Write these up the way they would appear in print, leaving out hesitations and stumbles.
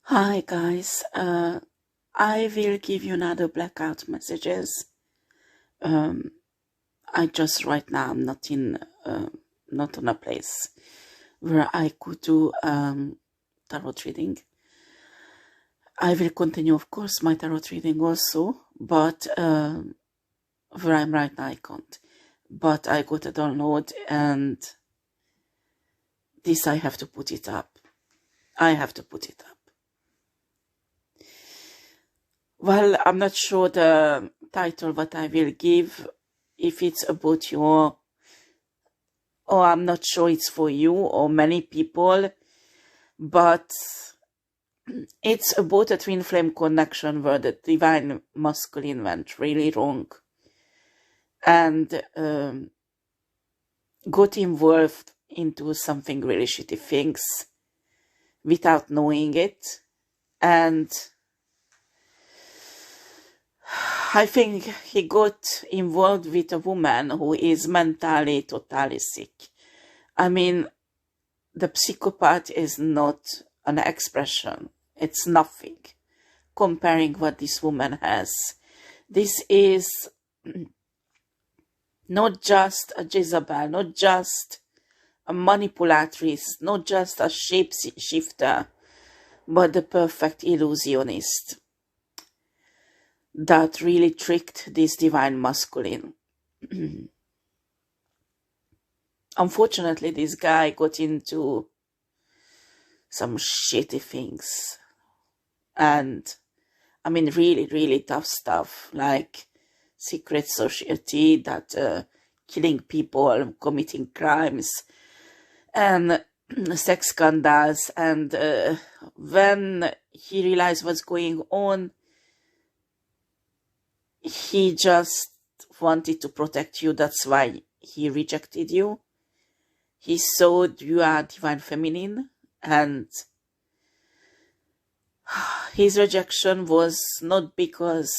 Hi guys, I will give you another blackout messages. I just right now I'm not in, not on a place where I could do tarot reading. I will continue, of course, my tarot reading also, but where I'm right now I can't. But I got a download and this I have to put it up. I have to put it up. Well, I'm not sure the title what I will give, if it's about you or I'm not sure it's for you or many people, but it's about a twin flame connection where the divine masculine went really wrong and got involved into something really shitty things without knowing it. And I think he got involved with a woman who is mentally totally sick. I mean, the psychopath is not an expression. It's nothing comparing what this woman has. This is not just a Jezebel, not just a manipulatrix, not just a shapeshifter, but the perfect illusionist that really tricked this divine masculine. Unfortunately, this guy got into some shitty things. And, I mean, really, really tough stuff, like secret society that killing people, committing crimes, and sex scandals. And when he realized what's going on, he just wanted to protect you. That's why he rejected you. He saw you are divine feminine, and his rejection was not because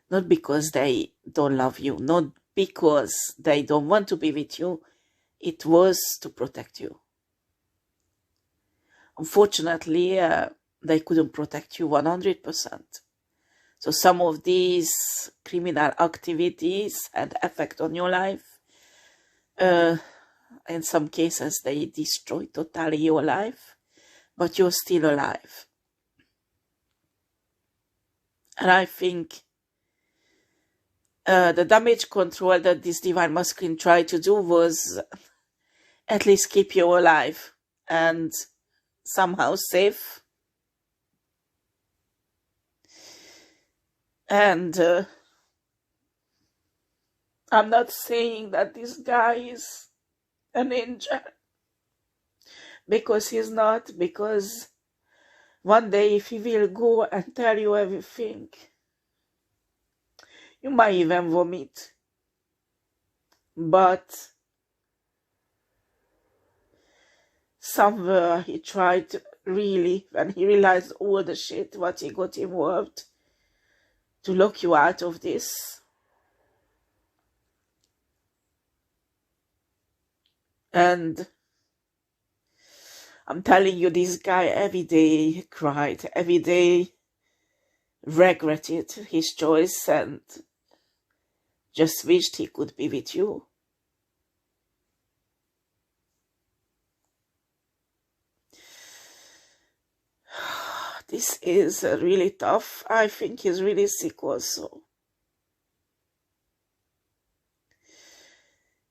they don't love you, not because they don't want to be with you. It was to protect you. Unfortunately, they couldn't protect you 100%. So some of these criminal activities had effect on your life. In some cases, they destroy totally your life, but you're still alive. And I think the damage control that this divine masculine tried to do was at least keep you alive and somehow safe. And I'm not saying that this guy is an angel, because he's not, because one day if he will go and tell you everything, you might even vomit. But somewhere he tried really, when he realized all the shit what he got involved, to lock you out of this. And I'm telling you, this guy every day cried, every day regretted his choice and just wished he could be with you. This is really tough. I think he's really sick also.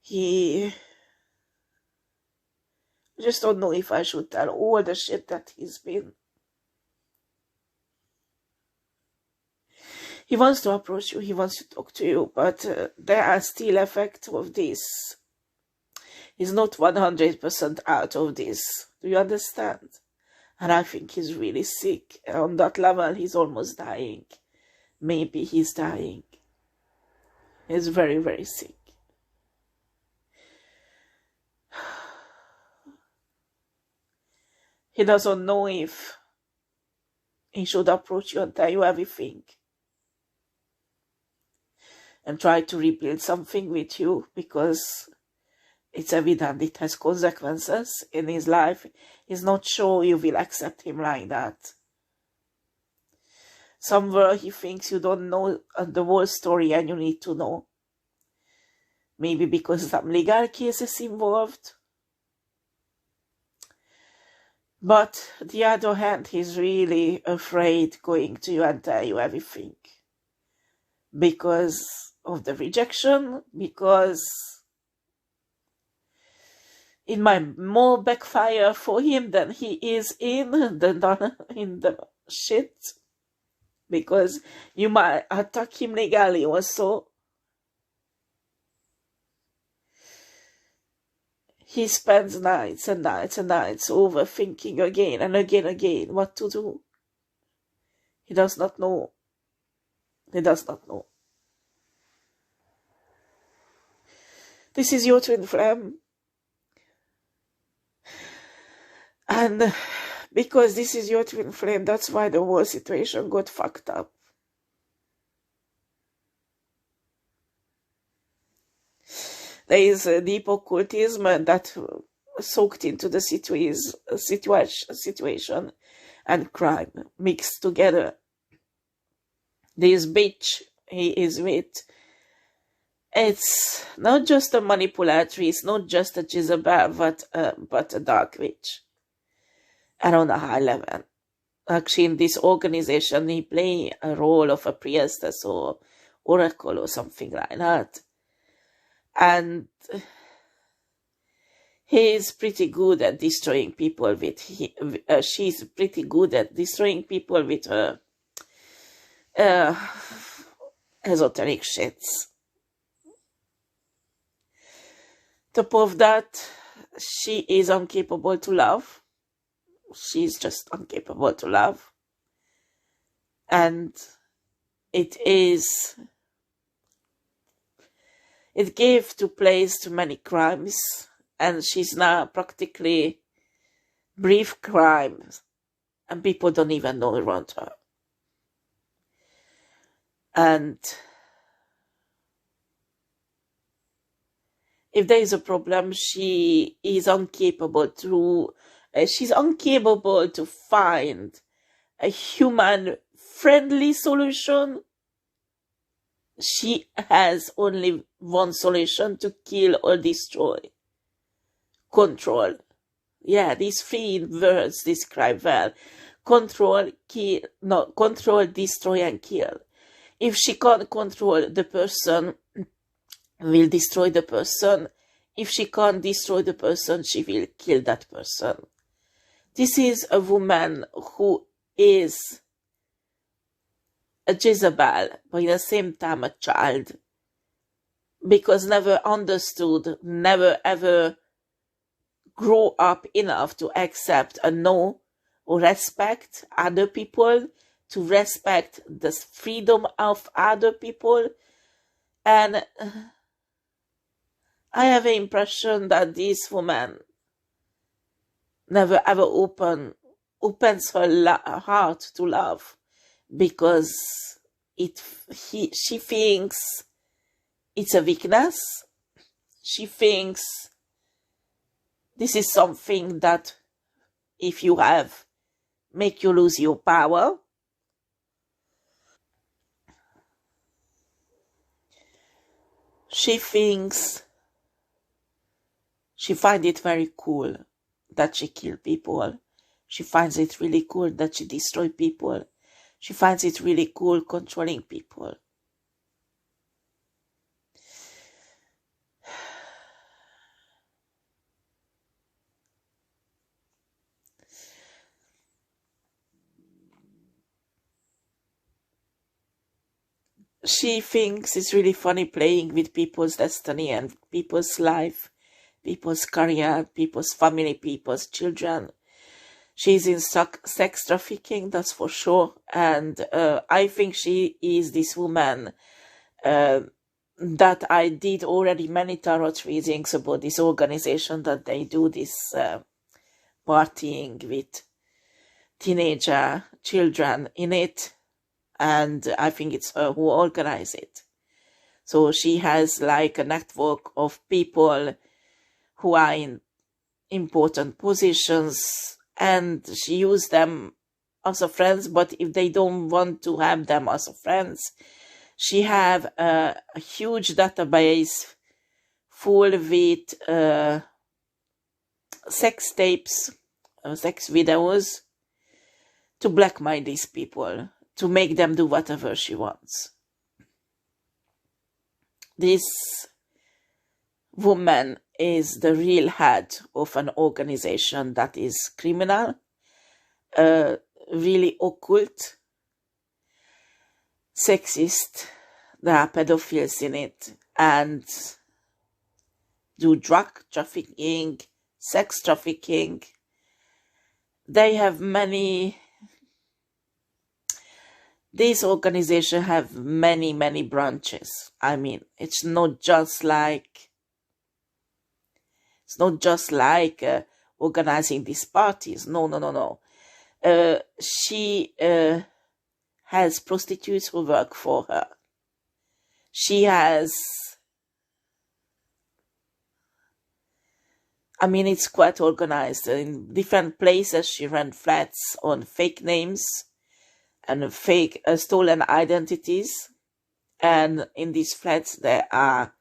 I just don't know if I should tell all the shit that he's been. He wants to approach you, he wants to talk to you, but there are still effects of this. He's not 100% out of this. Do you understand? And I think he's really sick. On that level, he's almost dying. Maybe he's dying. He's very, very sick. He doesn't know if he should approach you and tell you everything and try to rebuild something with you, because It's evident it has consequences in his life. He's not sure you will accept him like that. Somewhere he thinks you don't know the whole story and you need to know. Maybe because some legal cases involved. But on the other hand, he's really afraid going to you and tell you everything. Because of the rejection, because it might more backfire for him than he is in the shit. Because you might attack him legally also. He spends nights and nights and nights overthinking again and again what to do. He does not know. He does not know. This is your twin flame. And because this is your twin flame, that's why the whole situation got fucked up. There is a deep occultism that soaked into the situation and crime mixed together. This bitch he is with, it's not just a manipulatrix, not just a Jezebel, but a dark witch. And on a high level. Actually, in this organization, he plays a role of a priestess or oracle or something like that. And he is pretty good at destroying people with, she's pretty good at destroying people with her esoteric shits. Top of that, she is incapable to love. She's just incapable to love. And it gave to place to many crimes, and she's now practically brief crimes, and people don't even know around her. And if there is a problem, she is incapable to, she's incapable to find a human-friendly solution. She has only one solution: to kill or destroy. Control. Yeah, these three words describe well. Control, kill, no, control, destroy, and kill. If she can't control the person, will destroy the person. If she can't destroy the person, she will kill that person. This is a woman who is a Jezebel, but at the same time a child, because never understood, never ever grow up enough to accept and know or respect other people, to respect the freedom of other people. And I have the impression that this woman never ever opens her heart to love, because she thinks it's a weakness. She thinks this is something that, if you have, make you lose your power. She thinks, she finds it very cool that she kills people. She finds it really cool that she destroys people. She finds it really cool controlling people. She thinks it's really funny playing with people's destiny and people's life, people's career, people's family, people's children. She's in sex trafficking, that's for sure. And I think she is this woman that I did already many tarot readings about this organization, that they do this partying with teenager children in it. And I think it's her who organizes it. So she has like a network of people who are in important positions, and she used them as a friends, but if they don't want to have them as a friends, she have a huge database full with sex tapes, sex videos, to blackmail these people, to make them do whatever she wants. This woman is the real head of an organization that is criminal, really occult, sexist. There are pedophiles in it, and do drug trafficking, sex trafficking. They have many, these organizations have many, many branches. I mean, it's not just like organizing these parties. No. She has prostitutes who work for her. She has, I mean, it's quite organized. In different places, she rent flats on fake names and fake stolen identities. And in these flats, there are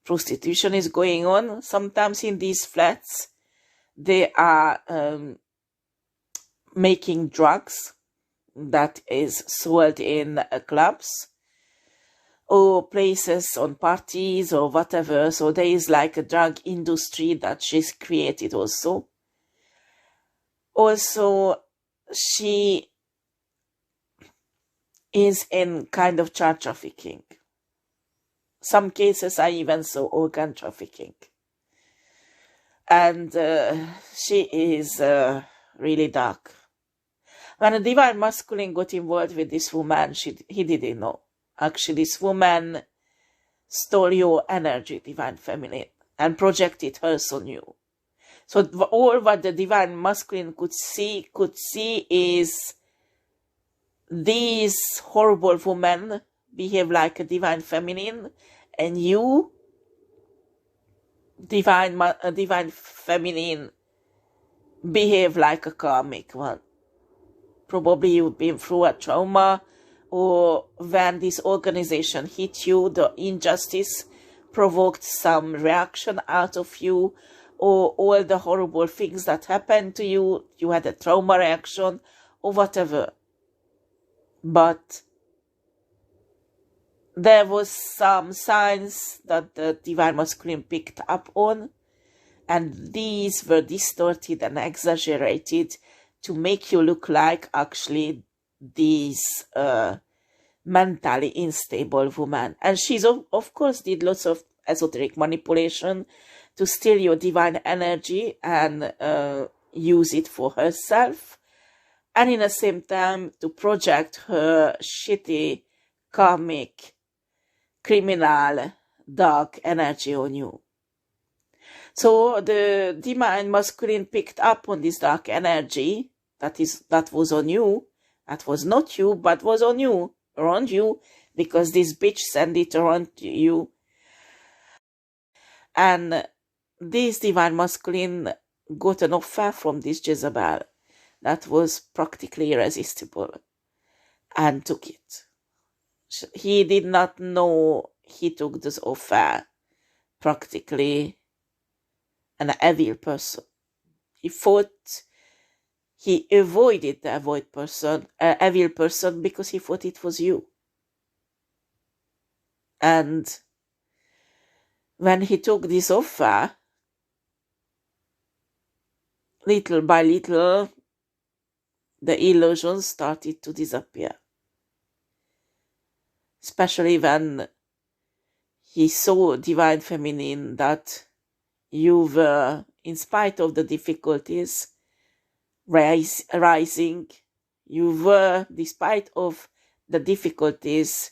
prostitution is going on. Sometimes in these flats, they are making drugs that is sold in clubs or places on parties or whatever. So there is like a drug industry that she's created also. Also, she is in kind of child trafficking. Some cases I even saw organ trafficking. And she is really dark. When a divine masculine got involved with this woman, he didn't know. Actually, this woman stole your energy, divine feminine, and projected hers on you. So all what the divine masculine could see is these horrible women behave like a divine feminine, and you, divine feminine, behave like a karmic one. Probably you've been through a trauma, or when this organization hit you, the injustice provoked some reaction out of you, or all the horrible things that happened to you, you had a trauma reaction, or whatever. But there was some signs that the divine masculine picked up on, and these were distorted and exaggerated to make you look like actually these mentally unstable woman. And she's of course did lots of esoteric manipulation to steal your divine energy and use it for herself, and in the same time to project her shitty, karmic, criminal, dark energy on you. So the divine masculine picked up on this dark energy that was on you. That was not you, but was on you, around you, because this bitch sent it around you. And this divine masculine got an offer from this Jezebel that was practically irresistible, and took it. He did not know he took this offer. Practically an evil person. He thought he avoided the evil person because he thought it was you. And when he took this offer, little by little, the illusions started to disappear. Especially when he saw divine feminine, that you were, in spite of the difficulties, rising. You were, despite of the difficulties,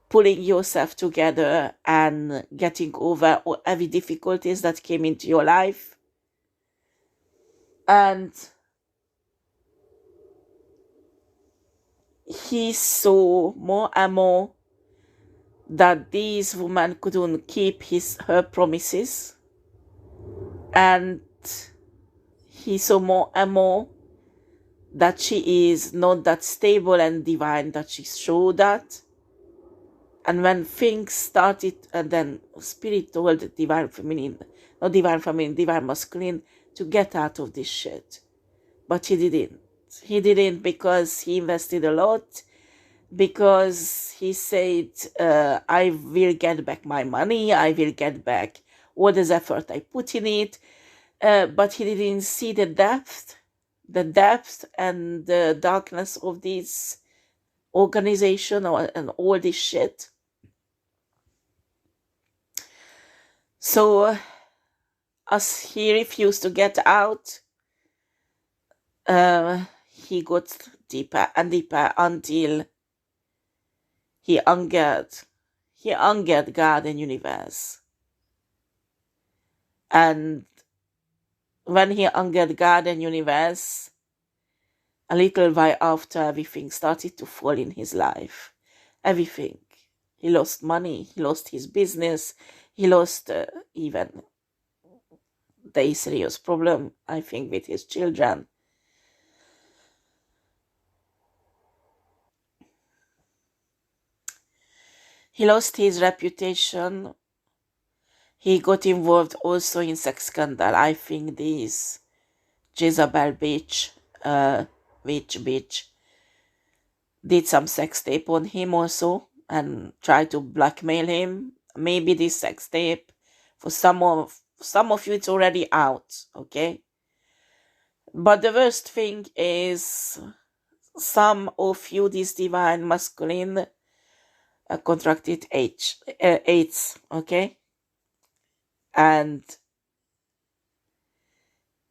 pulling yourself together and getting over every difficulties that came into your life. And he saw more and more that this woman couldn't keep her promises, and he saw more and more that she is not that stable and divine that she showed that. And when things started, and then spirit told divine feminine, not divine feminine, divine masculine, to get out of this shit. But he didn't. He didn't, because he invested a lot, because he said, I will get back my money, I will get back all this effort I put in it. But he didn't see the depth and the darkness of this organization and all this shit. So as he refused to get out, he got deeper and deeper until he angered God and universe. And when he angered God and universe, a little while after, everything started to fall in his life. Everything. He lost money, he lost his business, he lost even the serious problem, I think, with his children. He lost his reputation. He got involved also in sex scandal. I think this Jezebel bitch, witch bitch, did some sex tape on him also and tried to blackmail him. Maybe this sex tape, for some of you, it's already out, okay? But the worst thing is, some of you, this divine masculine, contracted AIDS, okay? And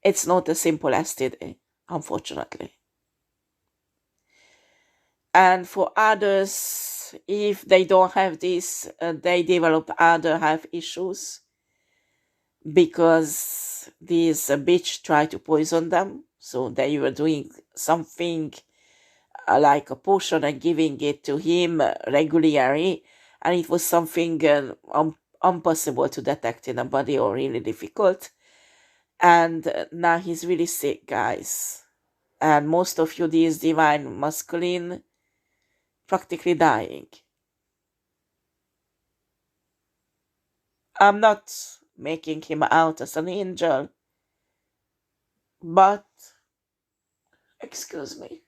it's not as simple as STD, unfortunately. And for others, if they don't have this, they develop other health issues, because this bitch tried to poison them. So they were doing something like a potion and giving it to him regularly, and it was something impossible to detect in a body, or really difficult. And now he's really sick, guys. And most of you, this divine masculine, practically dying. I'm not making him out as an angel, but, excuse me,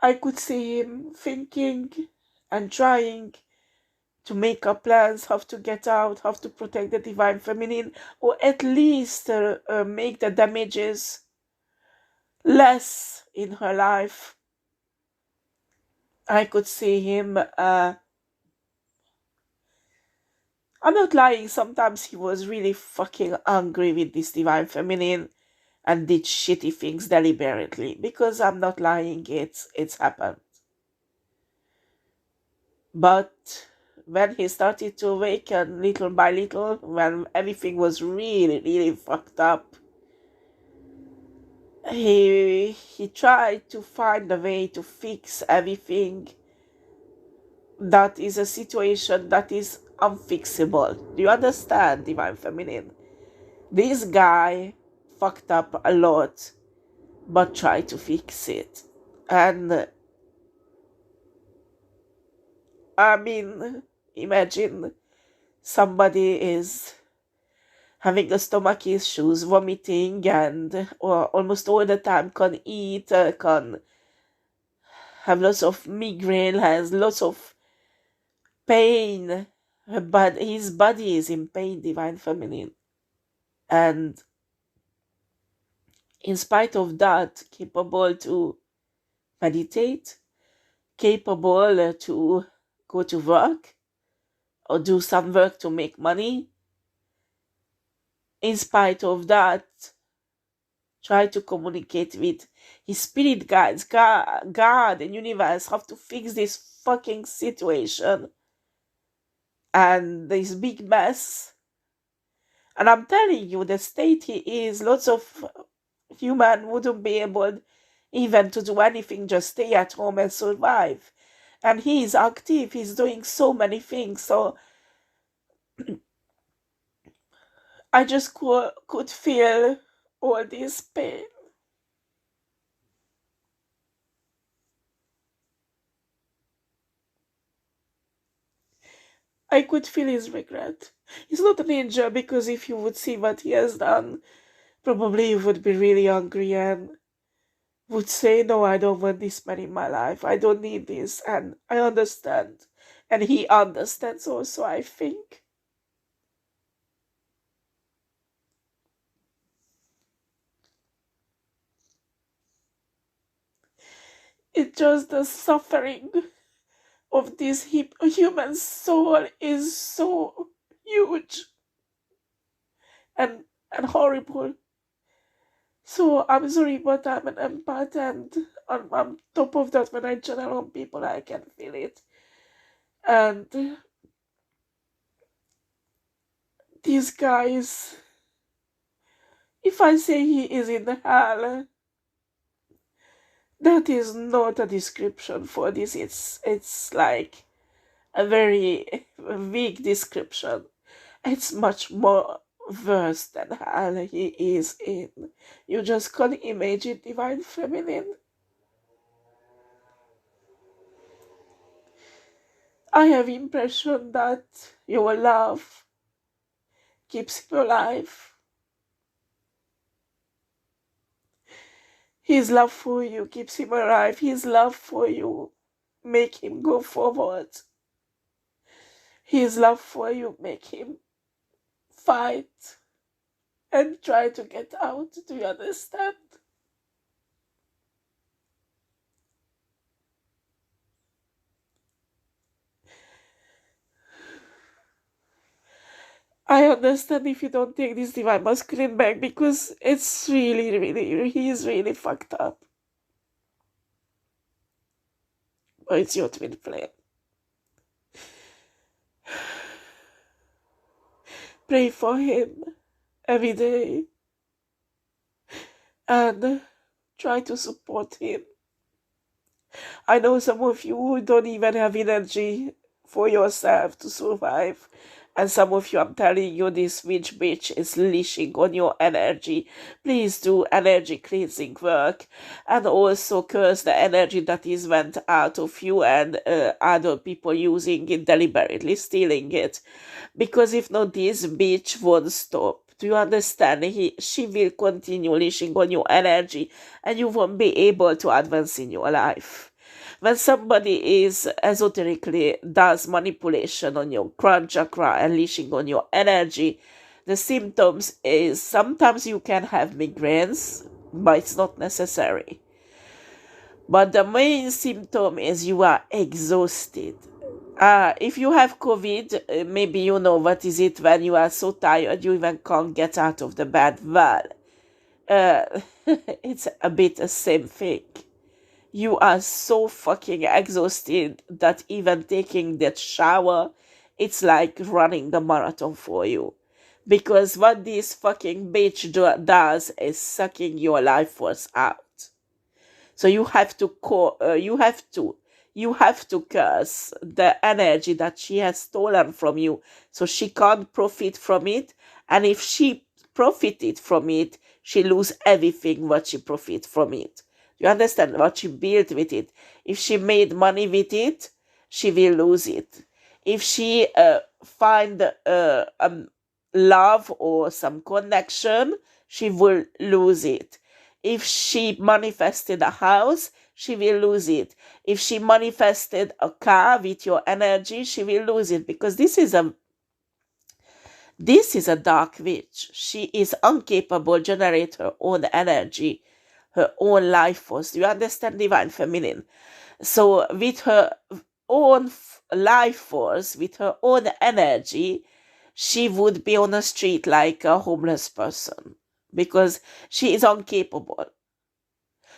I could see him thinking and trying to make up plans how to get out, how to protect the divine feminine, or at least make the damages less in her life. I could see him, I'm not lying, sometimes he was really fucking angry with this divine feminine and did shitty things deliberately, because I'm not lying, it's happened. But when he started to awaken little by little, when everything was really, really fucked up, he tried to find a way to fix everything. That is a situation that is unfixable. Do you understand, divine feminine? This guy fucked up a lot, but tried to fix it. And I mean, imagine somebody is having a stomach issues, vomiting, and or almost all the time can't eat, can have lots of migraine, has lots of pain, but his body is in pain, divine feminine. And in spite of that, capable to meditate, capable to go to work or do some work to make money. In spite of that, try to communicate with his spirit guides, God and universe, how to fix this fucking situation and this big mess. And I'm telling you, the state he is, lots of human wouldn't be able even to do anything, just stay at home and survive. And he is active, he's doing so many things, so I just could feel all this pain. I could feel his regret. He's not an angel, because if you would see what he has done, probably you would be really angry and would say, no, I don't want this man in my life. I don't need this. And I understand. And he understands also, I think. It's just the suffering of this human soul is so huge and horrible. So I'm sorry, but I'm an empath, and on top of that, when I channel on people, I can feel it. And these guys, if I say he is in hell, that is not a description for this. It's like a very weak description. It's much more worse than hell he is in. You just can't imagine, Divine Feminine. I have impression that your love keeps him alive. His love for you keeps him alive. His love for you make him go forward. His love for you make him fight and try to get out. Do you understand? I understand if you don't take this Divine Masculine back, because it's really, he's really fucked up. But it's your twin flame. Pray for him every day and try to support him. I know some of you don't even have energy for yourself to survive. And some of you, I'm telling you, this witch bitch is leashing on your energy. Please do energy cleansing work. And also curse the energy that is went out of you and other people using it, deliberately stealing it. Because if not, this bitch won't stop. Do you understand? She will continue leashing on your energy, and you won't be able to advance in your life. When somebody is esoterically does manipulation on your crown chakra and leashing on your energy, the symptoms is sometimes you can have migraines, but it's not necessary. But the main symptom is you are exhausted. If you have COVID, maybe you know what is it when you are so tired you even can't get out of the bed. Well, it's a bit the same thing. You are so fucking exhausted that even taking that shower, it's like running the marathon for you. Because what this fucking bitch does is sucking your life force out. So you have to curse the energy that she has stolen from you, so she can't profit from it. And if she profited from it, she lose everything what she profit from it. You understand? What she built with it. If she made money with it, she will lose it. If she find love or some connection, she will lose it. If she manifested a house, she will lose it. If she manifested a car with your energy, she will lose it. Because this is a dark witch. She is incapable to generate her own energy, her own life force. Do you understand, Divine Feminine? So with her own life force, with her own energy, she would be on the street like a homeless person, because she is incapable.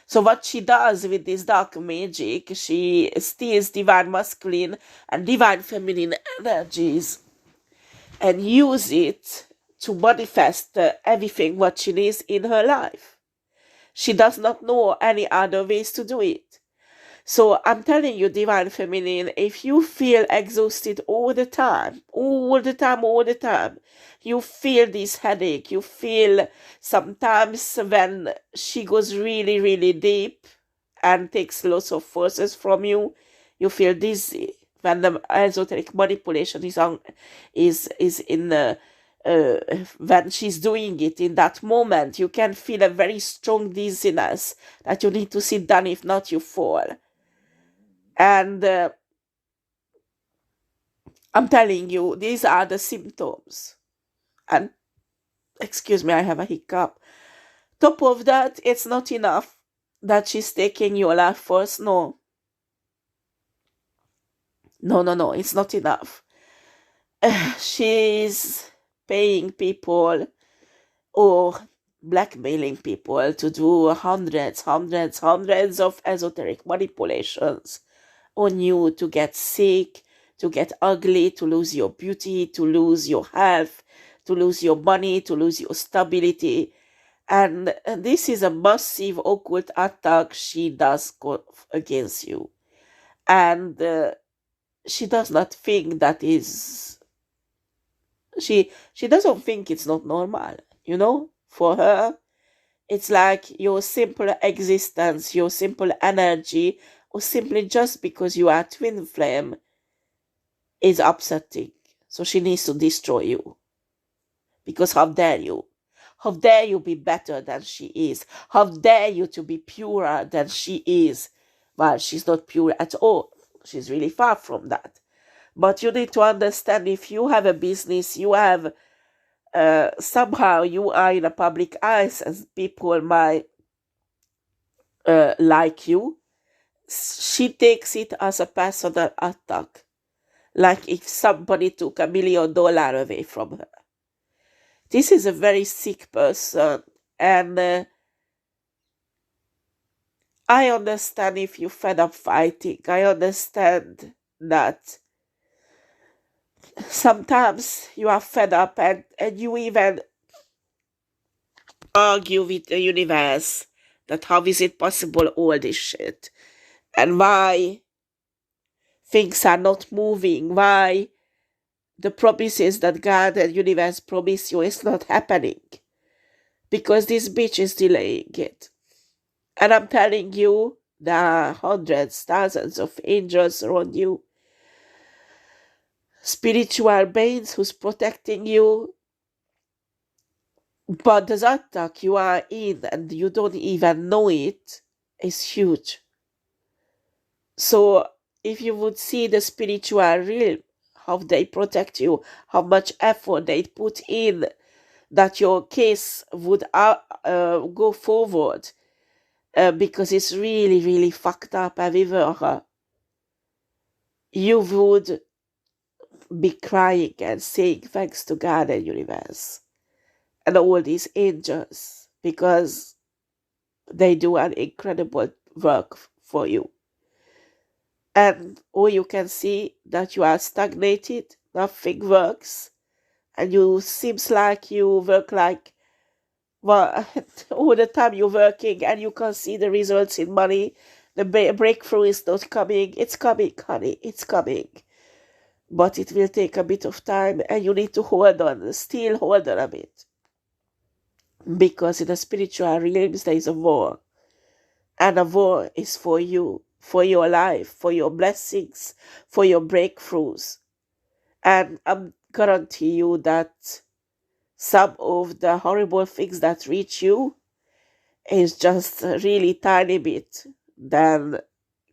So what she does with this dark magic, she steals Divine Masculine and Divine Feminine energies and use it to manifest everything what she needs in her life. She does not know any other ways to do it. So I'm telling you, Divine Feminine, if you feel exhausted all the time, you feel this headache, you feel sometimes when she goes really, really deep and takes lots of forces from you, you feel dizzy. When the esoteric manipulation is in the when she's doing it in that moment, you can feel a very strong dizziness that you need to sit down, if not you fall. And I'm telling you, these are the symptoms. And excuse me, I have a hiccup. Top of that, it's not enough that she's taking your life force. No, it's not enough. She's paying people or blackmailing people to do hundreds of esoteric manipulations on you, to get sick, to get ugly, to lose your beauty, to lose your health, to lose your money, to lose your stability. And this is a massive occult attack she does against you. And she does not think that is... She doesn't think it's not normal, you know? For her, it's like your simple existence, your simple energy, or simply just because you are twin flame is upsetting. So she needs to destroy you. Because how dare you? How dare you be better than she is? How dare you to be purer than she is? Well, she's not pure at all. She's really far from that. But you need to understand, if you have a business, you have somehow you are in a public eyes and people might like you, she takes it as a personal attack. Like if somebody took $1 million away from her. This is a very sick person, and I understand if you're fed up fighting. I understand that sometimes you are fed up and you even argue with the universe that how is it possible, all this shit, and why things are not moving, why the promises that God and universe promise you is not happening, because this bitch is delaying it. And I'm telling you, there are hundreds, thousands of angels around you, spiritual beings who's protecting you, but the attack you are in and you don't even know it is huge. So if you would see the spiritual realm, how they protect you, how much effort they put in, that your case would go forward, because it's really, really fucked up everywhere, you would be crying and saying thanks to God and universe and all these angels, because they do an incredible work for you. And or you can see that you are stagnated, nothing works, and you seems like you work like, well, all the time you're working and you can see the results in money. The breakthrough is not coming. It's coming, honey. It's coming. But it will take a bit of time and you need to hold on, still hold on a bit. Because in the spiritual realms there is a war. And a war is for you, for your life, for your blessings, for your breakthroughs. And I guarantee you that some of the horrible things that reach you is just a really tiny bit than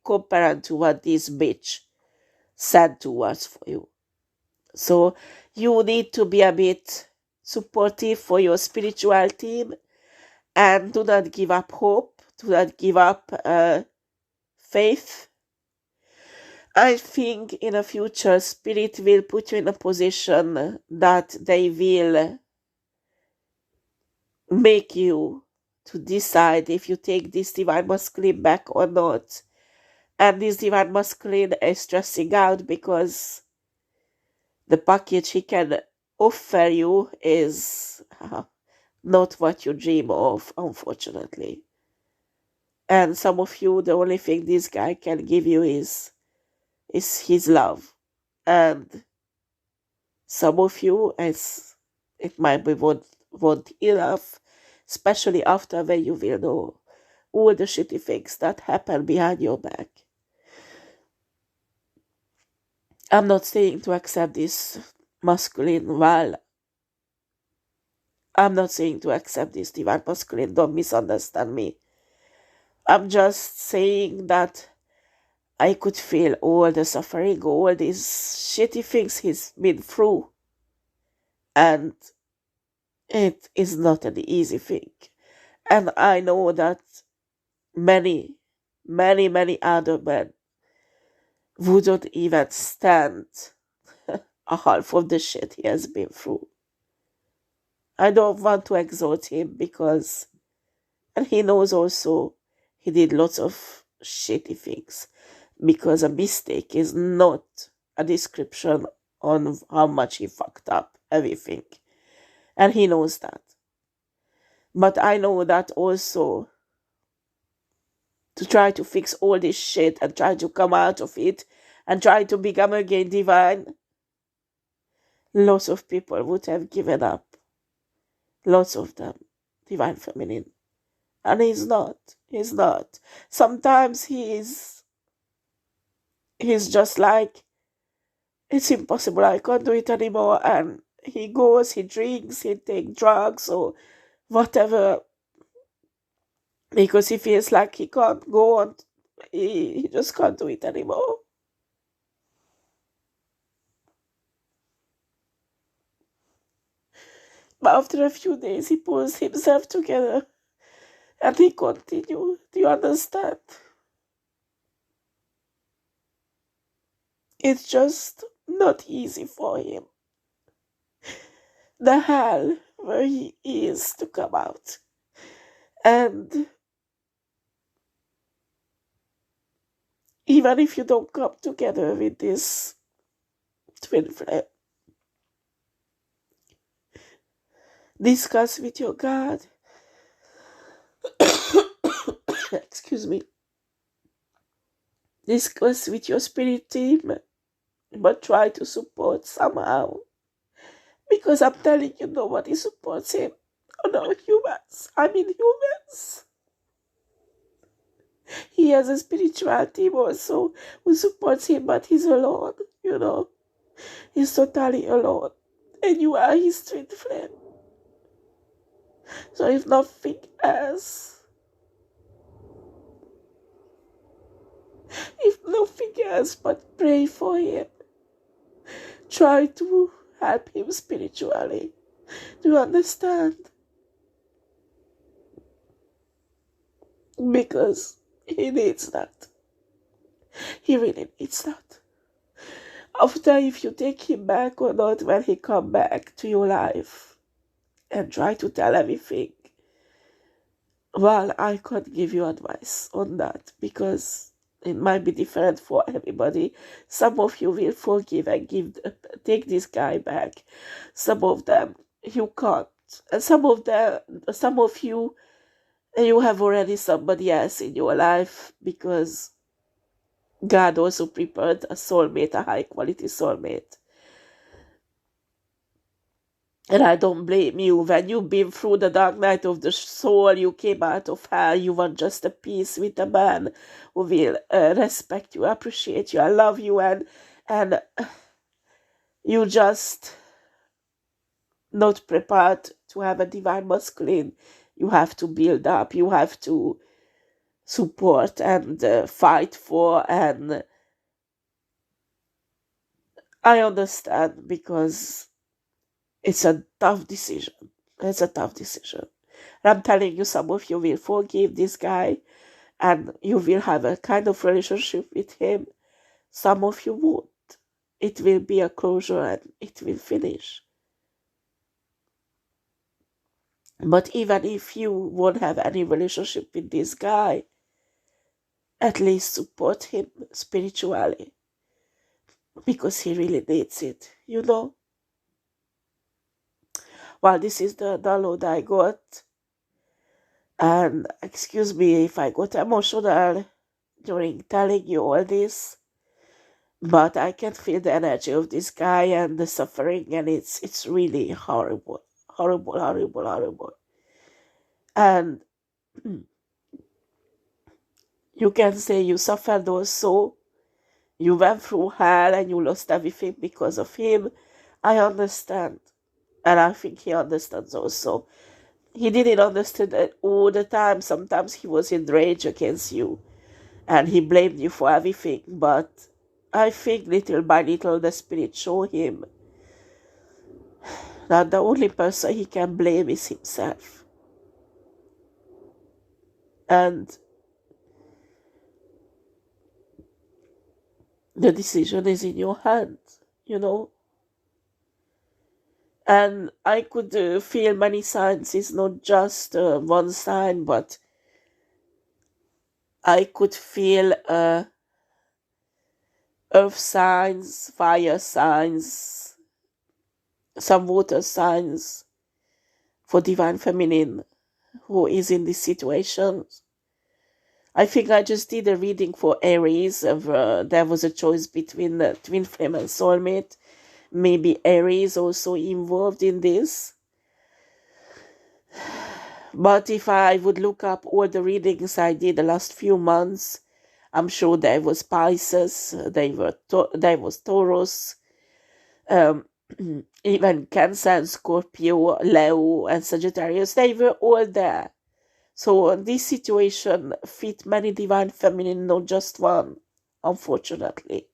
compared to what this bitch said to us for you. So you need to be a bit supportive for your spiritual team and do not give up hope, do not give up faith. I think in the future, Spirit will put you in a position that they will make you to decide if you take this divine masculine back or not. And this divine masculine is stressing out because the package he can offer you is not what you dream of, unfortunately. And some of you, the only thing this guy can give you is his love. And some of you, it might be won't enough, especially after when you will know all the shitty things that happen behind your back. I'm not saying to accept this masculine, while I'm not saying to accept this divine masculine, don't misunderstand me. I'm just saying that I could feel all the suffering, all these shitty things he's been through. And it is not an easy thing. And I know that many, many, many other men wouldn't even stand a half of the shit he has been through. I don't want to exalt him because, and he knows also, he did lots of shitty things, because a mistake is not a description on how much he fucked up everything. And he knows that. But I know that also, to try to fix all this shit and try to come out of it and try to become again divine, lots of people would have given up. Lots of them, divine feminine. And he's not. He's not. Sometimes he's just like, it's impossible, I can't do it anymore. And he goes, he drinks, he takes drugs or whatever, because he feels like he can't go on. He just can't do it anymore. But after a few days, he pulls himself together and he continues. Do you understand? It's just not easy for him. The hell where he is to come out. And even if you don't come together with this twin flame, discuss with your God. Excuse me. Discuss with your spirit team, but try to support somehow. Because I'm telling you, nobody supports him. Oh no, humans. I mean humans. He has a spiritual team also who supports him, but he's alone, He's totally alone. And you are his twin flame. So if nothing else, but pray for him. Try to help him spiritually. Do you understand? Because he needs that. He really needs that. After, if you take him back or not when he come back to your life, and try to tell everything, well, I can't give you advice on that, because it might be different for everybody. Some of you will forgive and take this guy back. Some of them you can't, and some of you have already somebody else in your life, because God also prepared a soulmate, a high quality soulmate. And I don't blame you. When you've been through the dark night of the soul, you came out of hell, you want just a peace with a man who will respect you, appreciate you, and love you, and you just not prepared to have a divine masculine. You have to build up, you have to support and fight for, and I understand, because it's a tough decision. It's a tough decision. And I'm telling you, some of you will forgive this guy and you will have a kind of relationship with him. Some of you won't. It will be a closure and it will finish. But even if you won't have any relationship with this guy, at least support him spiritually, because he really needs it, Well, this is the download I got. And excuse me if I got emotional during telling you all this, but I can feel the energy of this guy and the suffering, and it's really horrible, horrible, horrible, horrible. And you can say you suffered also. You went through hell and you lost everything because of him. I understand. And I think he understands also. He didn't understand it all the time. Sometimes he was in rage against you. And he blamed you for everything. But I think little by little the spirit showed him that the only person he can blame is himself. And the decision is in your hands, you know. And I could feel many signs. It's not just one sign, but I could feel earth signs, fire signs, some water signs for Divine Feminine who is in this situation. I think I just did a reading for Aries. There was a choice between the Twin Flame and Soulmate. Maybe Aries also involved in this. But if I would look up all the readings I did the last few months, I'm sure there was Pisces, there was Taurus, even Cancer and Scorpio, Leo and Sagittarius. They were all there. So this situation fit many Divine Feminine, not just one, unfortunately.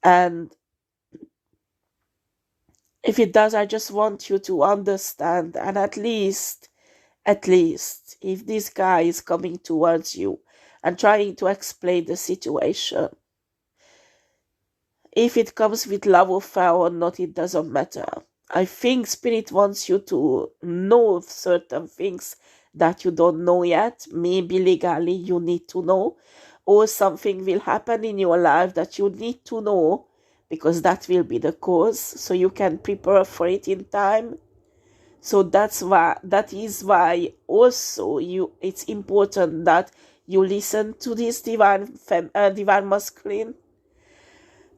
And if it does, I just want you to understand, and at least, if this guy is coming towards you and trying to explain the situation, if it comes with love affair or not, it doesn't matter. I think Spirit wants you to know certain things that you don't know yet. Maybe legally you need to know, or something will happen in your life that you need to know, because that will be the cause, so you can prepare for it in time. So that is why also it's important that you listen to this divine masculine,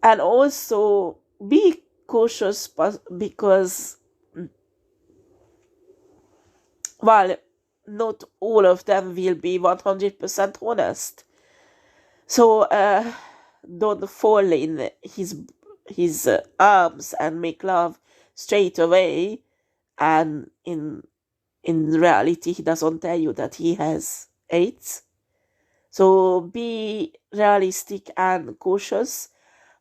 and also be cautious, because while not all of them will be 100% honest, so don't fall in his arms and make love straight away, and in reality he doesn't tell you that he has AIDS. So be realistic and cautious,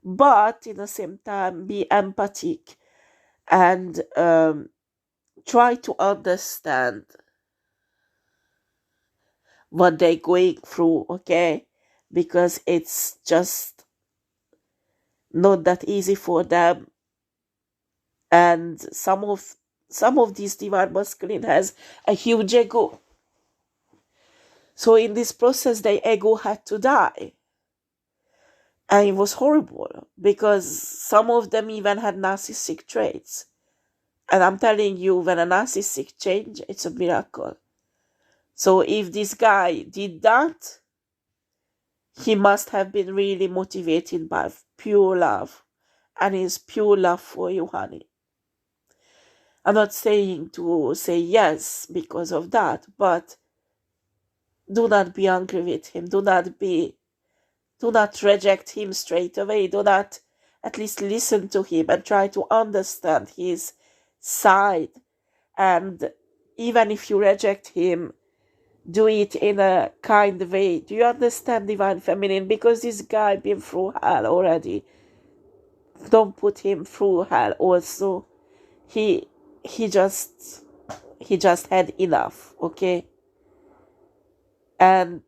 but in the same time be empathic and try to understand what they're going through, okay? Because it's just not that easy for them. And some of these divine masculine has a huge ego. So in this process, their ego had to die. And it was horrible, because some of them even had narcissistic traits. And I'm telling you, when a narcissistic change, it's a miracle. So if this guy did that, he must have been really motivated by pure love. And it's pure love for you, honey. I'm not saying to say yes because of that, but do not be angry with him. Do not reject him straight away. Do not at least listen to him and try to understand his side. And even if you reject him, do it in a kind way. Do you understand, Divine Feminine? Because this guy been through hell already. Don't put him through hell also. He just had enough, okay? And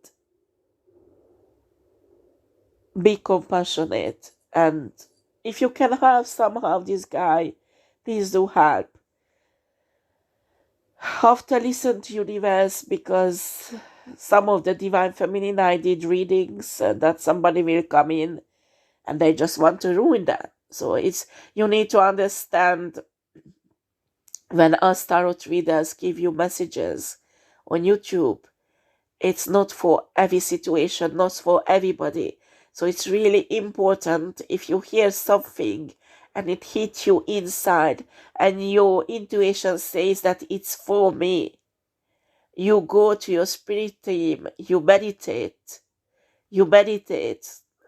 be compassionate. And if you can help somehow this guy, please do help. After listen to universe, because some of the Divine Feminine I did readings that somebody will come in and they just want to ruin that. So you need to understand, when us tarot readers give you messages on YouTube. It's not for every situation, not for everybody. So it's really important, if you hear something and it hits you inside and your intuition says that it's for me, you go to your spirit team, you meditate,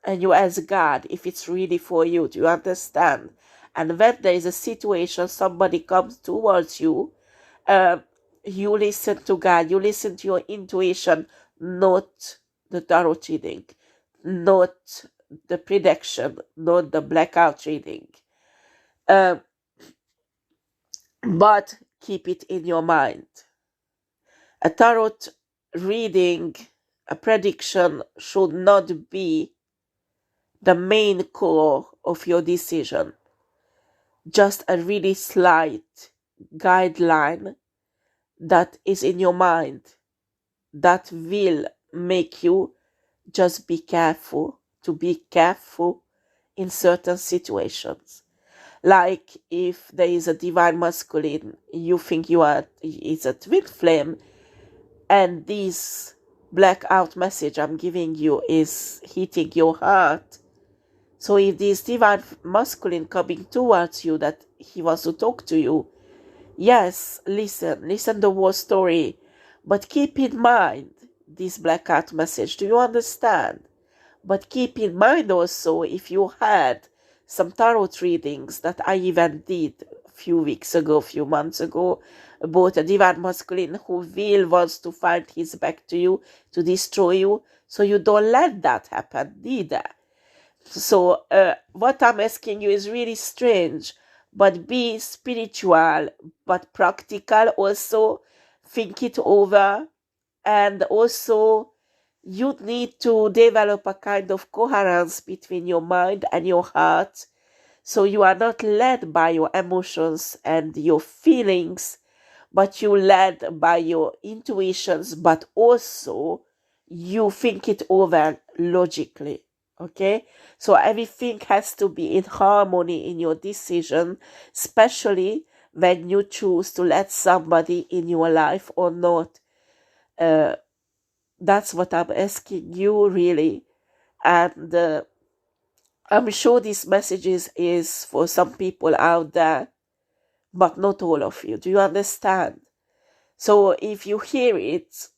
and you ask God if it's really for you. Do you understand? And when there is a situation, somebody comes towards you, you listen to God, you listen to your intuition, not the tarot reading, not the prediction, not the blackout reading. But keep it in your mind. A tarot reading, a prediction should not be the main core of your decision. Just a really slight guideline that is in your mind that will make you just be careful, to be careful in certain situations. Like if there is a divine masculine, you think it's a twin flame, and this blackout message I'm giving you is hitting your heart. So if this divine masculine coming towards you that he wants to talk to you, yes, listen the whole story, but keep in mind this blackout message. Do you understand? But keep in mind also, if you had some tarot readings that I even did a few weeks ago, a few months ago, about a divine masculine who wants to find his back to you, to destroy you, so you don't let that happen either. So what I'm asking you is really strange, but be spiritual, but practical also. Think it over, and also you need to develop a kind of coherence between your mind and your heart, so you are not led by your emotions and your feelings, but you led by your intuitions, but also you think it over logically. Okay, so everything has to be in harmony in your decision, especially when you choose to let somebody in your life or not. That's what I'm asking you, really. And I'm sure this message is for some people out there, but not all of you. Do you understand? So if you hear it,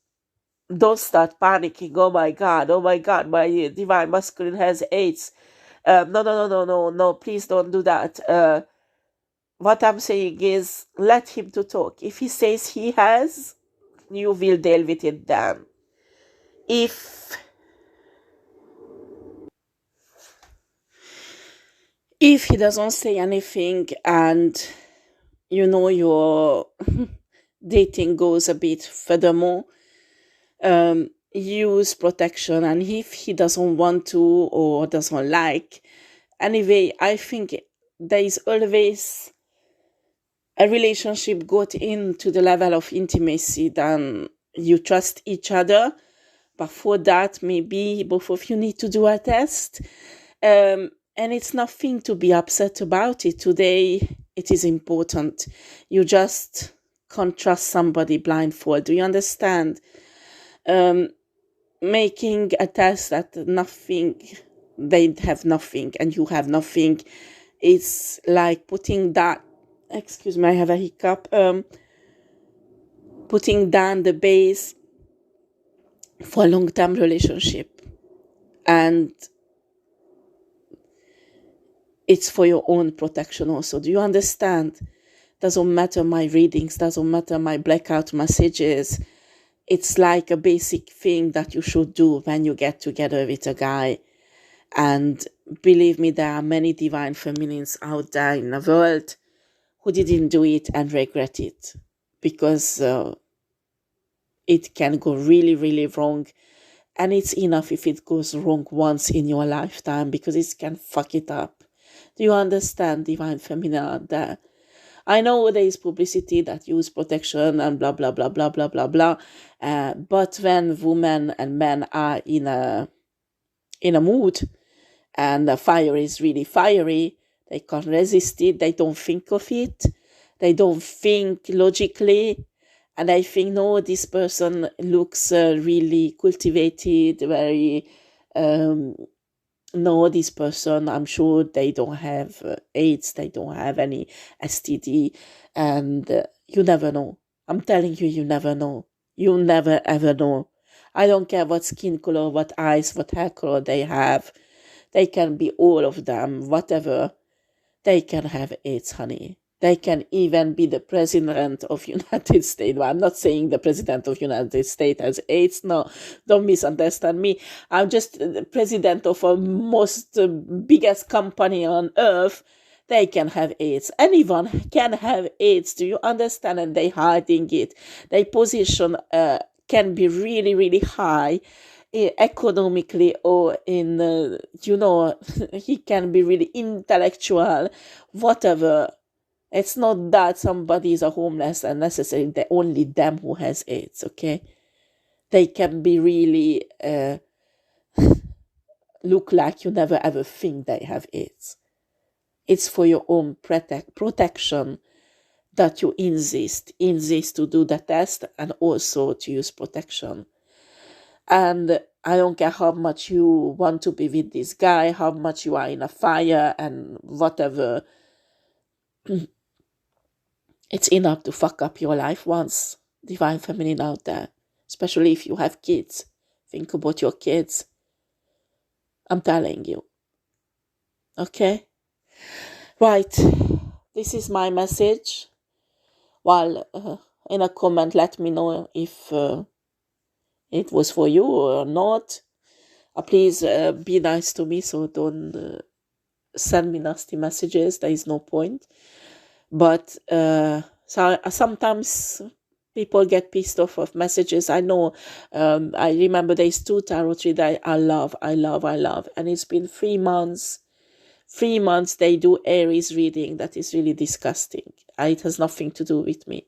don't start panicking. Oh my God, my divine masculine has AIDS. No, please don't do that. What I'm saying is, let him to talk. If he says he has, you will deal with it then. If he doesn't say anything and your dating goes a bit furthermore, use protection. And if he doesn't want to or doesn't like, anyway, I think there is always a relationship got into the level of intimacy, then you trust each other. But for that, maybe both of you need to do a test. And it's nothing to be upset about it. Today, it is important. You just can't trust somebody blindfold. Do you understand? Making a test that they have nothing and you have nothing, it's like putting that, excuse me, I have a hiccup, putting down the base for a long-term relationship. And it's for your own protection also. Do you understand? Doesn't matter my readings, doesn't matter my blackout messages. It's like a basic thing that you should do when you get together with a guy. And believe me, there are many divine feminines out there in the world who didn't do it and regret it, because it can go really, really wrong. And it's enough if it goes wrong once in your lifetime, because it can fuck it up. Do you understand, divine feminine out there? I know there is publicity that use protection and blah, blah, blah, blah, blah, blah, blah. But when women and men are in a mood, and the fire is really fiery, they can't resist it, they don't think of it, they don't think logically, And I think, no, this person looks really cultivated, very, no, this person, I'm sure they don't have AIDS, they don't have any STD, and you never know. I'm telling you, you never know. You never ever know. I don't care what skin color, what eyes, what hair color they have. They can be all of them, whatever. They can have AIDS, honey. They can even be the president of United States. Well, I'm not saying the president of United States has AIDS. No, don't misunderstand me. I'm just the president of a most biggest company on earth. They can have AIDS. Anyone can have AIDS. Do you understand? And they hiding it. Their position can be really, really high economically, or in he can be really intellectual, whatever. It's not that somebody is a homeless and necessarily only them who has AIDS, okay? They can be really look like you never ever think they have AIDS. It's for your own protection that you insist to do the test and also to use protection. And I don't care how much you want to be with this guy, how much you are in a fire and whatever. It's enough to fuck up your life once. Divine Feminine out there. Especially if you have kids. Think about your kids. I'm telling you. Okay? Right. This is my message. Well, in a comment, let me know if it was for you or not. Please be nice to me, so don't send me nasty messages. There is no point. But so sometimes people get pissed off of messages. I know. I remember there's 2 tarot readers I love. And it's been 3 months. 3 months they do Aries reading. That is really disgusting. It has nothing to do with me.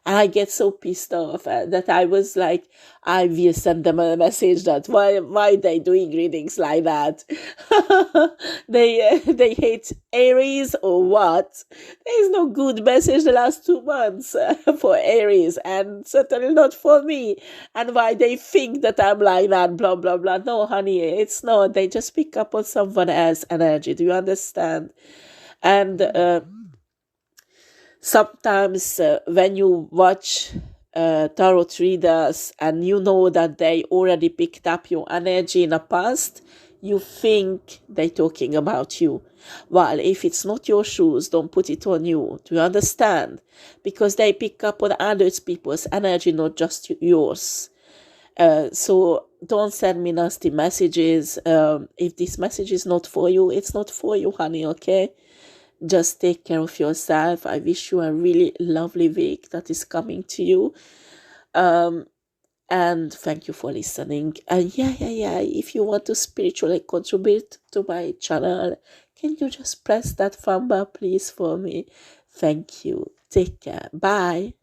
And I get so pissed off that I was like, I will send them a message that why they doing readings like that? They hate Aries or what? There is no good message the last 2 months for Aries, and certainly not for me. And why they think that I'm like that, blah, blah, blah. No, honey, it's not. They just pick up on someone else's energy. Do you understand? And sometimes when you watch tarot readers and you know that they already picked up your energy in the past, you think they're talking about you. Well, if it's not your shoes, don't put it on you. Do you understand? Because they pick up on other people's energy, not just yours. So don't send me nasty messages. If this message is not for you, it's not for you, honey, okay? Just take care of yourself. I wish you a really lovely week that is coming to you. And thank you for listening. And yeah. If you want to spiritually contribute to my channel, can you just press that thumb up, please, for me? Thank you. Take care. Bye.